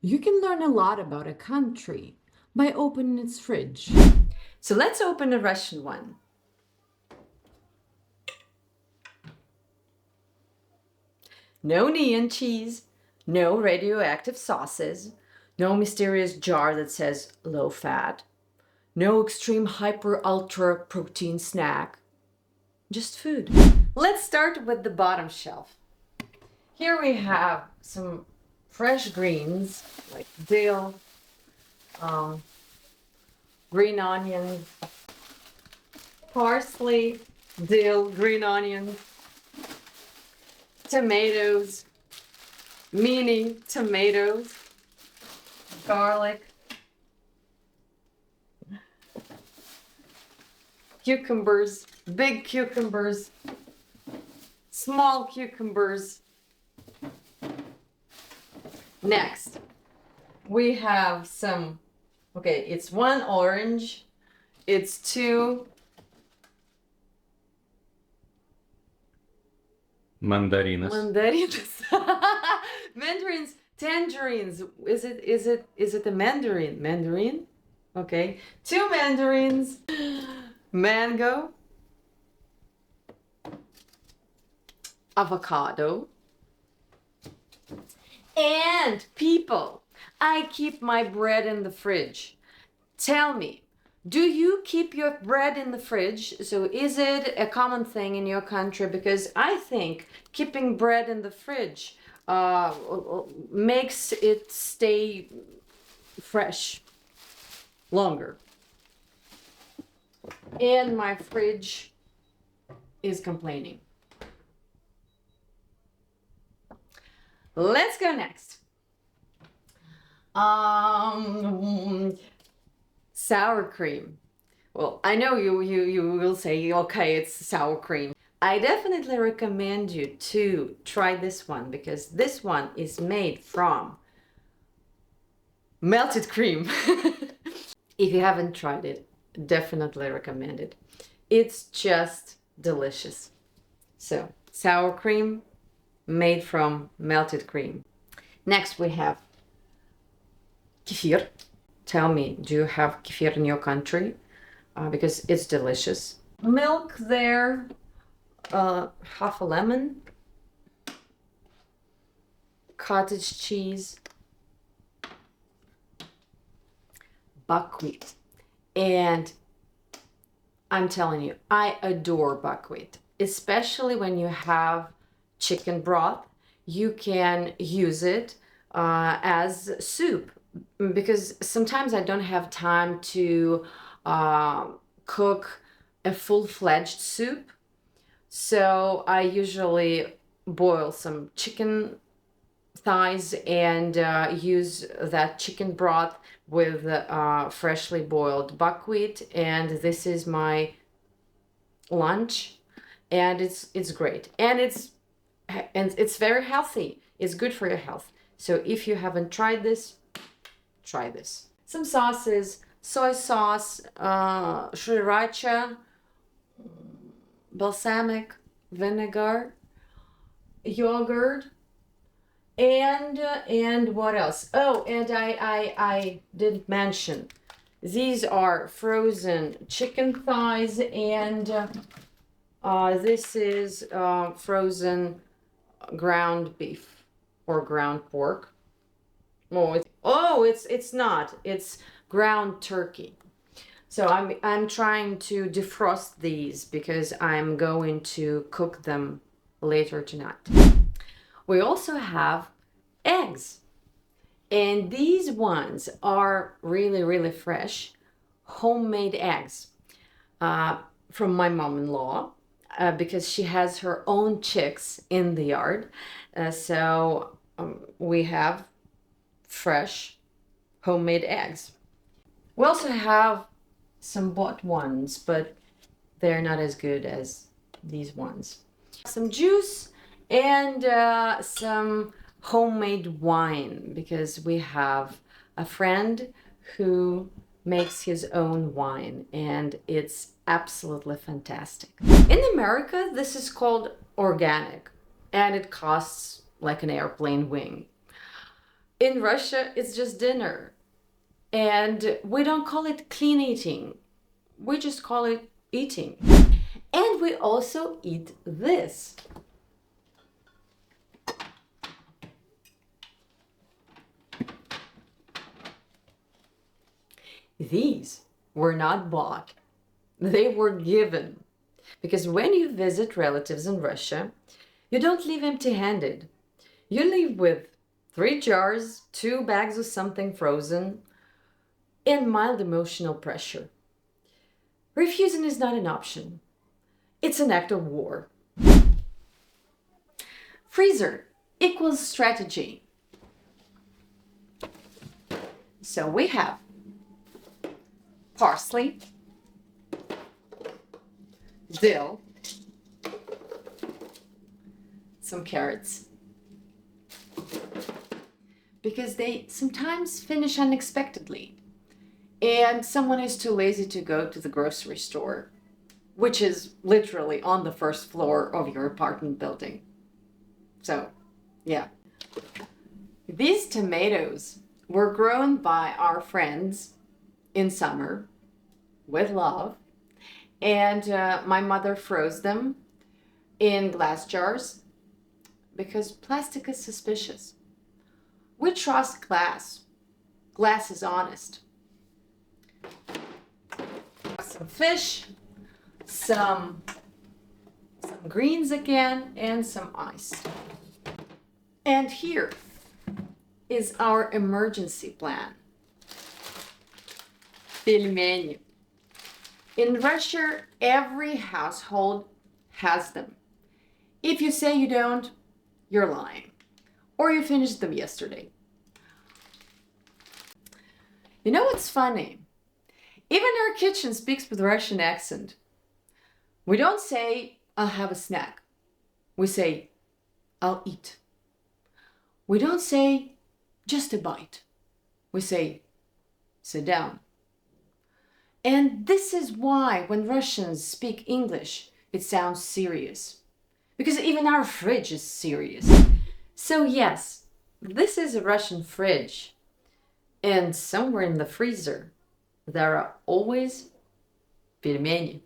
You can learn a lot about a country by opening its fridge. So let's open a Russian one. No neon cheese, no radioactive sauces, no mysterious jar that says low fat, no extreme hyper ultra protein snack, just food. Let's start with the bottom shelf. Here we have some fresh greens like dill, green onions, parsley, dill, green onions, tomatoes, mini tomatoes, garlic, cucumbers, big cucumbers, small cucumbers. Next, we have some, okay, it's one orange, it's two Mandarinas. mandarins. Mandarins, tangerines. Is it a mandarin? Mandarin? Okay. Two mandarins, mango, avocado, and people. I keep my bread in the fridge. Tell me, do you keep your bread in the fridge? So is it a common thing in your country? Because I think keeping bread in the fridge makes it stay fresh longer. And my fridge is complaining. Let's go next. Sour cream. Well, I know you will say, okay, it's sour cream. I definitely recommend you to try this one because this one is made from melted cream. If you haven't tried it, definitely recommend it. It's just delicious. So, sour cream made from melted cream. Next we have kefir. Tell me, do you have kefir in your country? Because it's delicious. Milk there, half a lemon, cottage cheese, buckwheat. And I'm telling you, I adore buckwheat, especially when you have chicken broth. You can use it as soup because sometimes I don't have time to cook a full-fledged soup. So I usually boil some chicken thighs and use that chicken broth with freshly boiled buckwheat, and this is my lunch, and it's great, and it's very healthy. It's good for your health. So if you haven't tried this, try this. Some sauces: soy sauce, sriracha, balsamic vinegar, yogurt, and what else? Oh, and I didn't mention, these are frozen chicken thighs, and this is frozen ground beef or ground pork. It's not. It's ground turkey. So I'm trying to defrost these because I'm going to cook them later tonight. We also have eggs, and these ones are really fresh, homemade eggs from my mom-in-law because she has her own chicks in the yard. So we have fresh homemade eggs. We also have some bought ones, but they're not as good as these ones. Some juice and some homemade wine because we have a friend who makes his own wine and it's absolutely fantastic. In America, this is called organic and it costs like an airplane wing. In Russia, it's just dinner. And we don't call it clean eating. We just call it eating. And we also eat this. These were not bought. They were given. Because when you visit relatives in Russia, you don't leave empty-handed. You leave with 3 jars, 2 bags of something frozen, and mild emotional pressure. Refusing is not an option. It's an act of war. Freezer equals strategy. So we have parsley, dill, some carrots, because they sometimes finish unexpectedly and someone is too lazy to go to the grocery store, which is literally on the first floor of your apartment building. So, yeah. These tomatoes were grown by our friends in summer with love, and my mother froze them in glass jars because plastic is suspicious. We trust glass. Glass is honest. Some fish, some greens again, and some ice. And here is our emergency plan. Пельмени. In Russia, every household has them. If you say you don't, you're lying. Or you finished them yesterday. You know what's funny? Even our kitchen speaks with Russian accent. We don't say, I'll have a snack. We say, I'll eat. We don't say, just a bite. We say, sit down. And this is why when Russians speak English, it sounds serious. Because even our fridge is serious. So yes, this is a Russian fridge. And somewhere in the freezer, there are always пельмени.